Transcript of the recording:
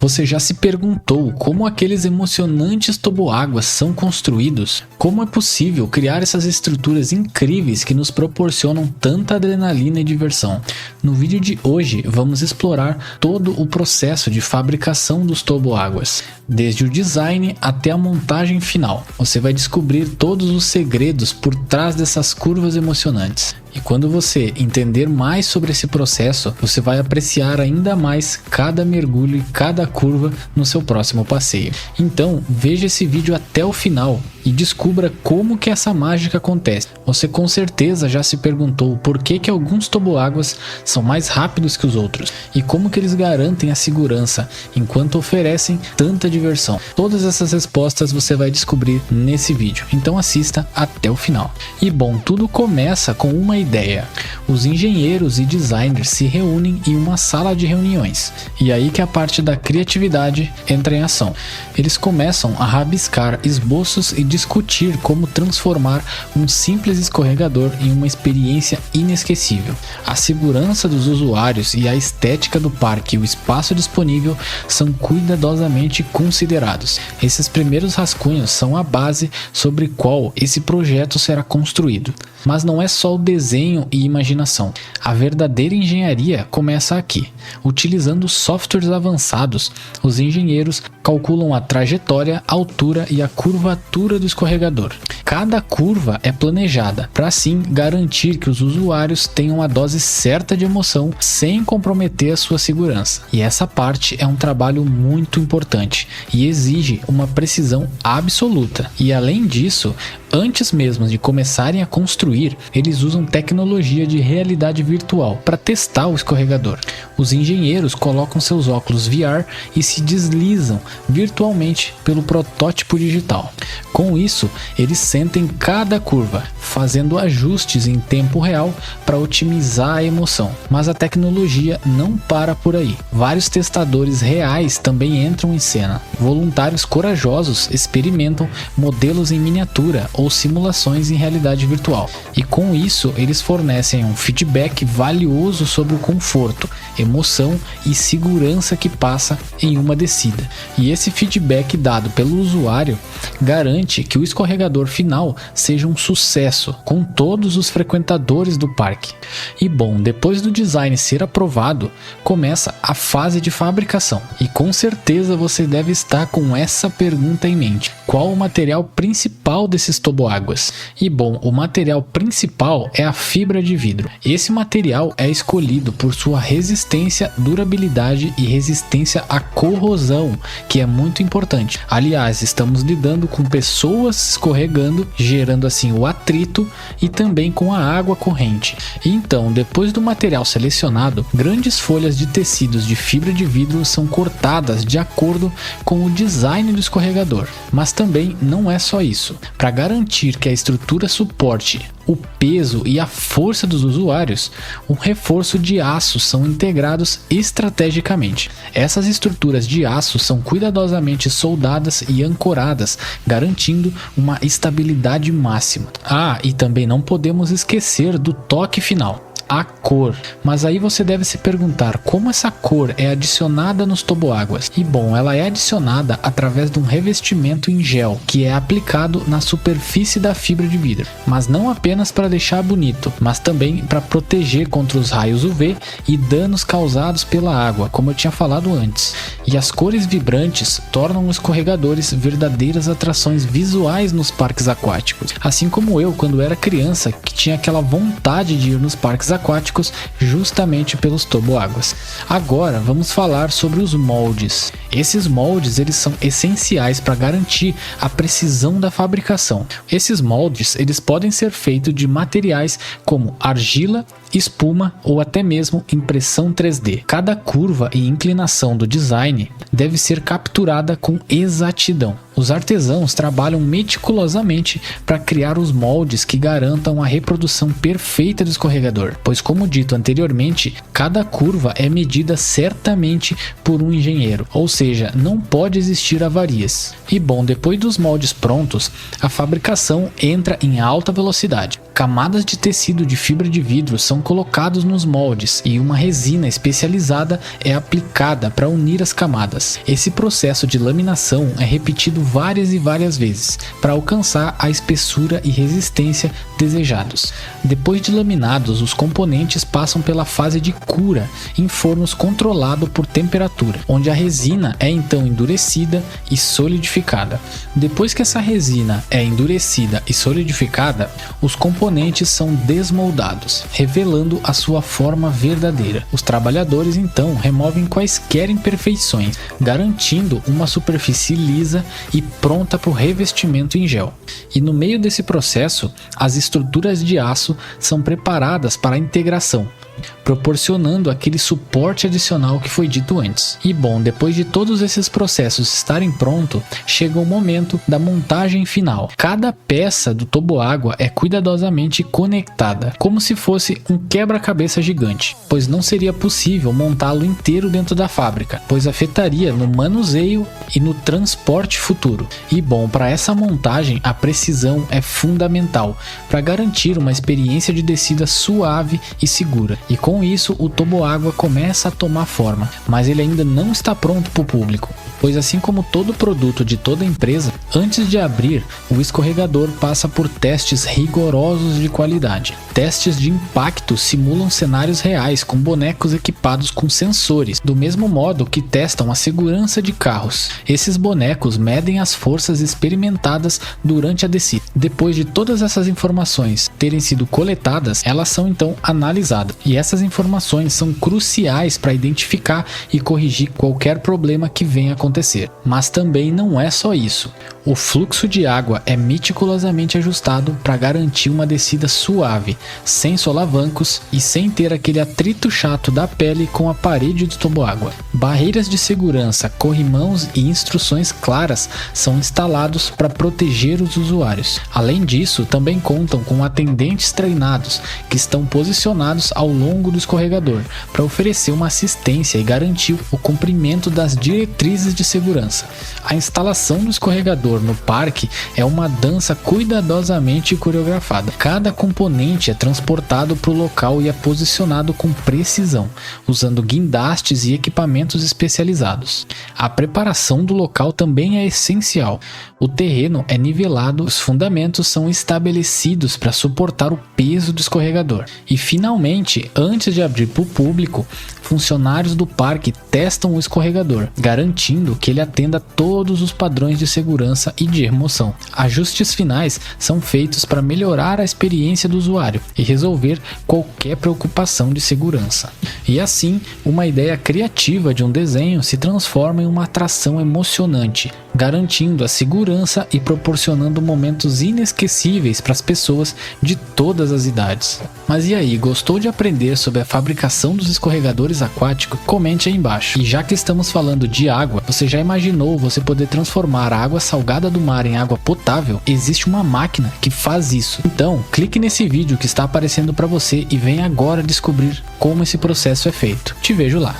Você já se perguntou como aqueles emocionantes toboáguas são construídos? Como é possível criar essas estruturas incríveis que nos proporcionam tanta adrenalina e diversão? No vídeo de hoje vamos explorar todo o processo de fabricação dos toboáguas, desde o design até a montagem final. Você vai descobrir todos os segredos por trás dessas curvas emocionantes. E quando você entender mais sobre esse processo, você vai apreciar ainda mais cada mergulho e cada curva no seu próximo passeio. Então, veja esse vídeo até o final e descubra como que essa mágica acontece. Você com certeza já se perguntou por que alguns toboáguas são mais rápidos que os outros e como que eles garantem a segurança enquanto oferecem tanta diversão. Todas essas respostas você vai descobrir nesse vídeo, então assista até o final. E bom, tudo começa com uma ideia. Os engenheiros e designers se reúnem em uma sala de reuniões e aí que a parte da criatividade entra em ação. Eles começam a rabiscar esboços e discutir como transformar um simples escorregador em uma experiência inesquecível. A segurança dos usuários e a estética do parque e o espaço disponível são cuidadosamente considerados. Esses primeiros rascunhos são a base sobre qual esse projeto será construído. Mas não é só o desenho e imaginação. A verdadeira engenharia começa aqui. Utilizando softwares avançados, os engenheiros calculam a trajetória, a altura e a curvatura do escorregador. Cada curva é planejada para assim garantir que os usuários tenham a dose certa de emoção sem comprometer a sua segurança. E essa parte é um trabalho muito importante e exige uma precisão absoluta. E além disso, antes mesmo de começarem a construir, eles usam tecnologia de realidade virtual para testar o escorregador. Os engenheiros colocam seus óculos VR e se deslizam virtualmente pelo protótipo digital. Com isso, eles sentem cada curva, fazendo ajustes em tempo real para otimizar a emoção. Mas a tecnologia não para por aí. Vários testadores reais também entram em cena. Voluntários corajosos experimentam modelos em miniatura ou simulações em realidade virtual. E com isso, eles fornecem um feedback valioso sobre o conforto, emoção e segurança que passa em uma descida. E esse feedback dado pelo usuário garante que o escorregador final seja um sucesso com todos os frequentadores do parque. E bom, depois do design ser aprovado, começa a fase de fabricação. E com certeza você deve estar com essa pergunta em mente: qual o material principal desses toboáguas? E bom, o material principal é a fibra de vidro. Esse material é escolhido por sua resistência, durabilidade e resistência à corrosão, que é muito importante. Aliás, estamos lidando com pessoas escorregando, gerando assim o atrito e também com a água corrente. Então, depois do material selecionado, grandes folhas de tecidos de fibra de vidro são cortadas de acordo com o design do escorregador. Mas também não é só isso. Para garantir que a estrutura suporte o peso e a força dos usuários, um reforço de aço são integrados estrategicamente. Essas estruturas de aço são cuidadosamente soldadas e ancoradas, garantindo uma estabilidade máxima. E também não podemos esquecer do toque final: a cor. Mas aí você deve se perguntar como essa cor é adicionada nos toboáguas. E bom, ela é adicionada através de um revestimento em gel que é aplicado na superfície da fibra de vidro, mas não apenas para deixar bonito, mas também para proteger contra os raios UV e danos causados pela água, como eu tinha falado antes. E as cores vibrantes tornam os escorregadores verdadeiras atrações visuais nos parques aquáticos, assim como eu quando era criança, que tinha aquela vontade de ir nos parques aquáticos justamente pelos toboáguas. Agora vamos falar sobre os moldes. Esses moldes eles são essenciais para garantir a precisão da fabricação. Esses moldes eles podem ser feitos de materiais como argila, espuma ou até mesmo impressão 3D. Cada curva e inclinação do design deve ser capturada com exatidão. Os artesãos trabalham meticulosamente para criar os moldes que garantam a reprodução perfeita do escorregador, pois como dito anteriormente, cada curva é medida certamente por um engenheiro, ou seja, não pode existir avarias. E bom, depois dos moldes prontos, a fabricação entra em alta velocidade. Camadas de tecido de fibra de vidro são colocados nos moldes e uma resina especializada é aplicada para unir as camadas. Esse processo de laminação é repetido várias e várias vezes para alcançar a espessura e resistência desejados. Depois de laminados, os componentes passam pela fase de cura em fornos controlado por temperatura, onde a resina é então endurecida e solidificada. Depois que essa resina é endurecida e solidificada, os componentes são desmoldados, revelando a sua forma verdadeira. Os trabalhadores então removem quaisquer imperfeições, garantindo uma superfície lisa e pronta para o revestimento em gel. E no meio desse processo, as estruturas de aço são preparadas para a integração, proporcionando aquele suporte adicional que foi dito antes. E bom, depois de todos esses processos estarem prontos, chega o momento da montagem final. Cada peça do toboágua é cuidadosamente conectada, como se fosse um quebra-cabeça gigante, pois não seria possível montá-lo inteiro dentro da fábrica, pois afetaria no manuseio e no transporte futuro. E bom, para essa montagem a precisão é fundamental para garantir uma experiência de descida suave e segura. E com isso o toboágua começa a tomar forma, mas ele ainda não está pronto para o público, pois assim como todo produto de toda empresa, antes de abrir, o escorregador passa por testes rigorosos de qualidade. Testes de impacto simulam cenários reais com bonecos equipados com sensores, do mesmo modo que testam a segurança de carros. Esses bonecos medem as forças experimentadas durante a descida. Depois de todas essas informações terem sido coletadas, elas são então analisadas. E essas informações são cruciais para identificar e corrigir qualquer problema que venha acontecer. Mas também não é só isso. O fluxo de água é meticulosamente ajustado para garantir uma descida suave, sem solavancos e sem ter aquele atrito chato da pele com a parede do toboágua. Barreiras de segurança, corrimãos e instruções claras são instalados para proteger os usuários. Além disso, também contam com atendentes treinados que estão posicionados ao longo do escorregador para oferecer uma assistência e garantir o cumprimento das diretrizes de segurança. A instalação do escorregador no parque é uma dança cuidadosamente coreografada. Cada componente é transportado para o local e é posicionado com precisão, usando guindastes e equipamentos especializados. A preparação do local também é essencial. O terreno é nivelado, os fundamentos são estabelecidos para suportar o peso do escorregador. E finalmente, antes de abrir para o público, funcionários do parque testam o escorregador, garantindo que ele atenda todos os padrões de segurança e de remoção. Ajustes finais são feitos para melhorar a experiência do usuário e resolver qualquer preocupação de segurança. E assim, uma ideia criativa de um desenho se transforma em uma atração emocionante, garantindo a segurança e proporcionando momentos inesquecíveis para as pessoas de todas as idades. Mas e aí, gostou de aprender sobre a fabricação dos escorregadores aquáticos? Comente aí embaixo. E já que estamos falando de água, você já imaginou você poder transformar a água salgada do mar em água potável? Existe uma máquina que faz isso. Então, clique nesse vídeo que está aparecendo para você e venha agora descobrir como esse processo é feito. Te vejo lá.